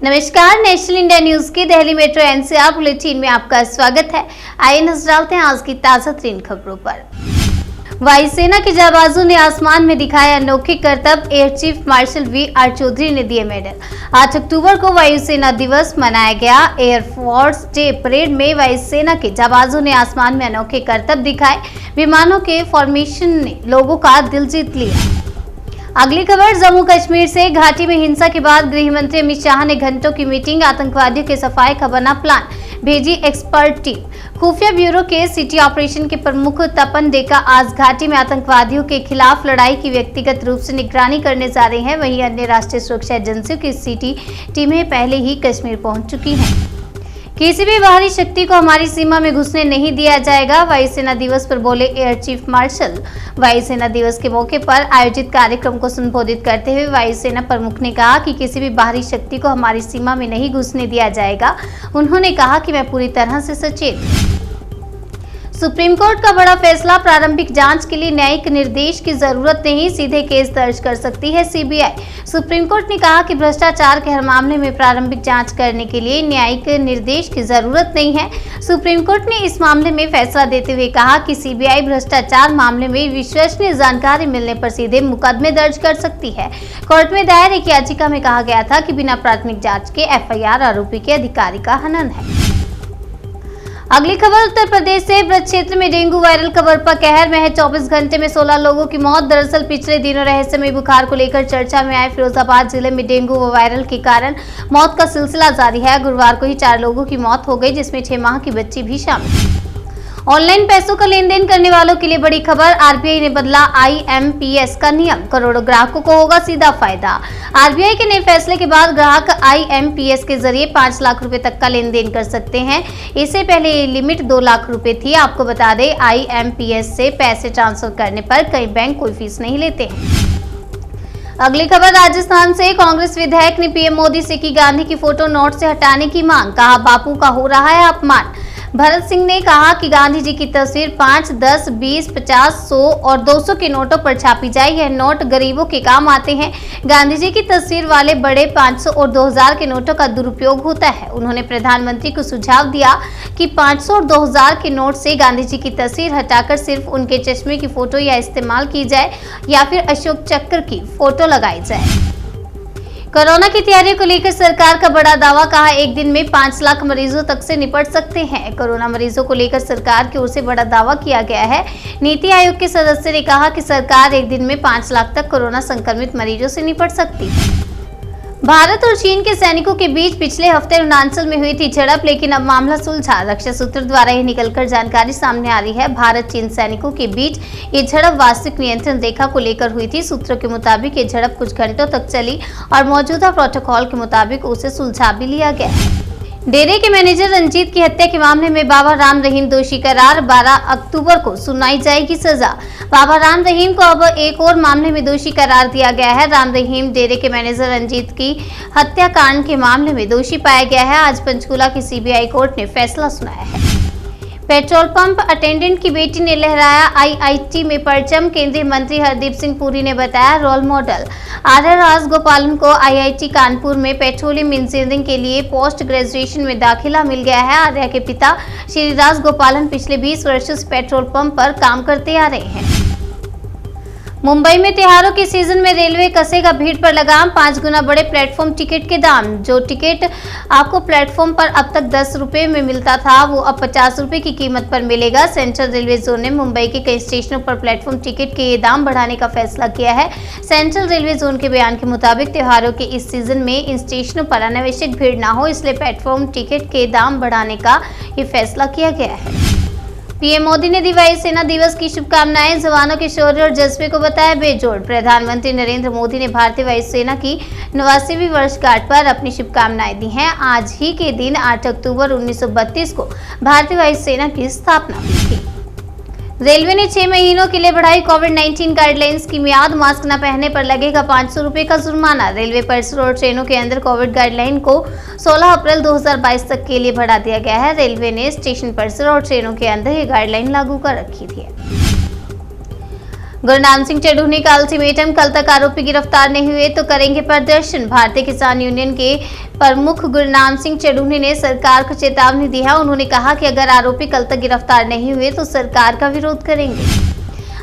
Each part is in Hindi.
नमस्कार, नेशनल इंडिया न्यूज की दिल्ली मेट्रो एनसीआर बुलेटिन में आपका स्वागत है। आइए नजर डालते हैं आज की ताजा तरीन खबरों पर। वायुसेना के जाबाजों ने आसमान में दिखाया अनोखे करतब, air chief marshal V R. Chaudhari ने दिए मेडल। 8 अक्टूबर को वायुसेना दिवस मनाया गया। एयरफोर्स डे परेड में वायुसेना के जाबाजों ने आसमान में अनोखे करतब दिखाए। विमानों के फॉर्मेशन ने लोगों का दिल जीत लिया। अगली खबर जम्मू कश्मीर से। घाटी में हिंसा के बाद गृह मंत्री अमित शाह ने घंटों की मीटिंग, आतंकवादियों के सफाई का बना प्लान, भेजी एक्सपर्ट टीम। खुफिया ब्यूरो के सिटी ऑपरेशन के प्रमुख तपन डेका आज घाटी में आतंकवादियों के खिलाफ लड़ाई की व्यक्तिगत रूप से निगरानी करने जा रहे हैं। वहीं अन्य राष्ट्रीय सुरक्षा एजेंसियों की सिटी टीमें पहले ही कश्मीर पहुंच चुकी हैं। किसी भी बाहरी शक्ति को हमारी सीमा में घुसने नहीं दिया जाएगा, वायुसेना दिवस पर बोले एयर चीफ मार्शल। वायुसेना दिवस के मौके पर आयोजित कार्यक्रम को संबोधित करते हुए वायुसेना प्रमुख ने कहा कि किसी भी बाहरी शक्ति को हमारी सीमा में नहीं घुसने दिया जाएगा। उन्होंने कहा कि मैं पूरी तरह से सचेत हूं। सुप्रीम कोर्ट का बड़ा फैसला, प्रारंभिक जांच के लिए न्यायिक निर्देश की जरूरत नहीं, सीधे केस दर्ज कर सकती है सीबीआई। सुप्रीम कोर्ट ने कहा कि भ्रष्टाचार के हर मामले में प्रारंभिक जांच करने के लिए न्यायिक निर्देश की जरूरत नहीं है। सुप्रीम कोर्ट ने इस मामले में फैसला देते हुए कहा कि सीबीआई भ्रष्टाचार मामले में विश्वसनीय जानकारी मिलने पर सीधे मुकदमे दर्ज कर सकती है। कोर्ट में दायर एक याचिका में कहा गया था कि बिना प्राथमिक जाँच के एफआईआर आरोपी के अधिकारी का हनन है। अगली खबर उत्तर प्रदेश से। ब्रज क्षेत्र में डेंगू वायरल का बरपा कहर, महज 24 घंटे में 16 लोगों की मौत। दरअसल पिछले दिनों रहस्यमय बुखार को लेकर चर्चा में आए फिरोजाबाद जिले में डेंगू व वायरल के कारण मौत का सिलसिला जारी है। गुरुवार को ही 4 लोगों की मौत हो गई, जिसमें 6 माह की बच्ची भी शामिल। ऑनलाइन पैसों का लेन देन करने वालों के लिए बड़ी खबर, आरबीआई ने बदला आईएमपीएस का नियम, करोड़ों ग्राहकों को होगा सीधा फायदा। आरबीआई के नए फैसले के बाद ग्राहक आईएमपीएस के जरिए 5 लाख रुपए तक का लेन देन कर सकते हैं। इससे पहले ये लिमिट 2 लाख रुपए थी। आपको बता दें, आईएमपीएस से पैसे ट्रांसफर करने पर कई बैंक कोई फीस नहीं लेते हैं। अगली खबर राजस्थान से। कांग्रेस विधायक ने पीएम मोदी से की गांधी की फोटो नोट से हटाने की मांग, कहा बापू का हो रहा है अपमान। भरत सिंह ने कहा कि गांधी जी की तस्वीर 5, 10, 20, 50, 100 और 200 के नोटों पर छापी जाए। यह नोट गरीबों के काम आते हैं। गांधी जी की तस्वीर वाले बड़े 500 और 2000 के नोटों का दुरुपयोग होता है। उन्होंने प्रधानमंत्री को सुझाव दिया कि 500 और 2000 के नोट से गांधी जी की तस्वीर हटाकर सिर्फ उनके चश्मे की फोटो या इस्तेमाल की जाए या फिर अशोक चक्र की फोटो लगाई जाए। कोरोना की तैयारियों को लेकर सरकार का बड़ा दावा, कहा एक दिन में 5 लाख मरीजों तक से निपट सकते हैं। कोरोना मरीजों को लेकर सरकार की ओर से बड़ा दावा किया गया है। नीति आयोग के सदस्य ने कहा कि सरकार एक दिन में 5 लाख तक कोरोना संक्रमित मरीजों से निपट सकती है। भारत और चीन के सैनिकों के बीच पिछले हफ्ते अरुणाचल में हुई थी झड़प, लेकिन अब मामला सुलझा। रक्षा सूत्र द्वारा यह निकलकर जानकारी सामने आ रही है। भारत चीन सैनिकों के बीच ये झड़प वास्तविक नियंत्रण रेखा को लेकर हुई थी। सूत्रों के मुताबिक ये झड़प कुछ घंटों तक चली और मौजूदा प्रोटोकॉल के मुताबिक उसे सुलझा भी लिया गया। डेरे के मैनेजर रंजीत की हत्या के मामले में बाबा राम रहीम दोषी करार, 12 अक्टूबर को सुनाई जाएगी सजा। बाबा राम रहीम को अब एक और मामले में दोषी करार दिया गया है। राम रहीम डेरे के मैनेजर रंजीत की हत्याकांड के मामले में दोषी पाया गया है। आज पंचकुला की सीबीआई कोर्ट ने फैसला सुनाया है। पेट्रोल पंप अटेंडेंट की बेटी ने लहराया आईआईटी में परचम, केंद्रीय मंत्री हरदीप सिंह पुरी ने बताया रोल मॉडल। आर्या राजगोपालन को आईआईटी कानपुर में पेट्रोलियम इंजीनियरिंग के लिए पोस्ट ग्रेजुएशन में दाखिला मिल गया है। आर्या के पिता श्री राजगोपालन पिछले 20 वर्षों से पेट्रोल पंप पर काम करते आ रहे हैं। मुंबई में त्योहारों के सीजन में रेलवे कसेगा भीड़ पर लगाम, 5 गुना बढ़े प्लेटफॉर्म टिकट के दाम। जो टिकट आपको प्लेटफॉर्म पर अब तक 10 रुपए में मिलता था, वो अब 50 रुपए की कीमत पर मिलेगा। सेंट्रल रेलवे जोन ने मुंबई के कई स्टेशनों पर प्लेटफॉर्म टिकट के दाम बढ़ाने का फैसला किया है। सेंट्रल रेलवे जोन के बयान के मुताबिक त्योहारों के इस सीजन में इन स्टेशनों पर अनावश्यक भीड़ न हो, इसलिए प्लेटफॉर्म टिकट के दाम बढ़ाने का ये फैसला किया गया है। पीएम मोदी ने दी वायुसेना दिवस की शुभकामनाएं, जवानों के शौर्य और जज्बे को बताया बेजोड़। प्रधानमंत्री नरेंद्र मोदी ने भारतीय वायुसेना की 89वीं वर्षगांठ पर अपनी शुभकामनाएं दी हैं। आज ही के दिन 8 अक्टूबर 1932 को भारतीय वायुसेना की स्थापना हुई थी। रेलवे ने 6 महीनों के लिए बढ़ाई कोविड-19 गाइडलाइंस की मियाद, मास्क न पहनने पर लगेगा 500 रुपए का जुर्माना। रेलवे परिसर और ट्रेनों के अंदर कोविड गाइडलाइन को 16 अप्रैल 2022 तक के लिए बढ़ा दिया गया है। रेलवे ने स्टेशन परिसर और ट्रेनों के अंदर ये गाइडलाइन लागू कर रखी थी। गुरनाम सिंह चढ़ूनी का अल्टीमेटम, कल तक आरोपी गिरफ्तार नहीं हुए तो करेंगे प्रदर्शन। भारतीय किसान यूनियन के प्रमुख गुरनाम सिंह चढ़ूनी ने सरकार को चेतावनी दी है। उन्होंने कहा कि अगर आरोपी कल तक गिरफ्तार नहीं हुए तो सरकार का विरोध करेंगे।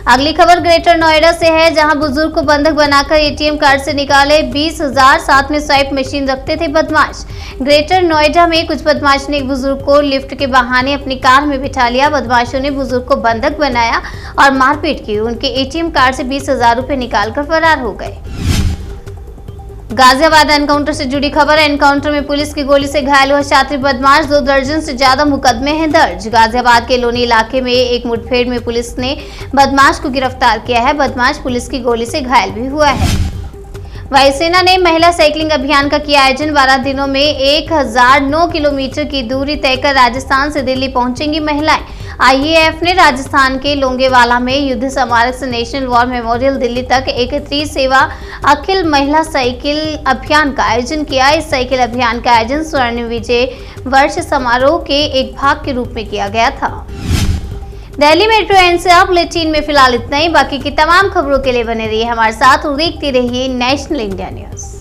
अगली खबर ग्रेटर नोएडा से है, जहां बुजुर्ग को बंधक बनाकर एटीएम कार्ड से निकाले 20,000, साथ में स्वाइप मशीन रखते थे बदमाश। ग्रेटर नोएडा में कुछ बदमाश ने एक बुजुर्ग को लिफ्ट के बहाने अपनी कार में बिठा लिया। बदमाशों ने बुजुर्ग को बंधक बनाया और मारपीट की। उनके एटीएम कार्ड से 20,000 रुपए निकालकर फरार हो गए। गाजियाबाद एनकाउंटर से जुड़ी खबर। एनकाउंटर में पुलिस की गोली से घायल हुआ छात्री बदमाश। 2 दर्जन से ज्यादा मुकदमे हैं दर्ज। गाजियाबाद के लोनी इलाके में एक मुठभेड़ में पुलिस ने बदमाश को गिरफ्तार किया है। बदमाश पुलिस की गोली से घायल भी हुआ है। वायुसेना ने महिला साइकिलिंग अभियान का किया आयोजन। 12 दिनों में 1009 किलोमीटर की दूरी तय कर राजस्थान से दिल्ली पहुंचेंगी महिलाएं। आईएएफ ने राजस्थान के लोंगेवाला में युद्ध स्मारक से नेशनल वॉर मेमोरियल दिल्ली तक एक त्रिसेवा अखिल महिला साइकिल अभियान का आयोजन किया। इस साइकिल अभियान का आयोजन स्वर्ण विजय वर्ष समारोह के एक भाग के रूप में किया गया था। दिल्ली मेट्रो एनसीआर बुलेटिन में फिलहाल इतना ही। बाकी की तमाम खबरों के लिए बने रहिए हमारे साथ और देखते रहिए नेशनल इंडिया न्यूज।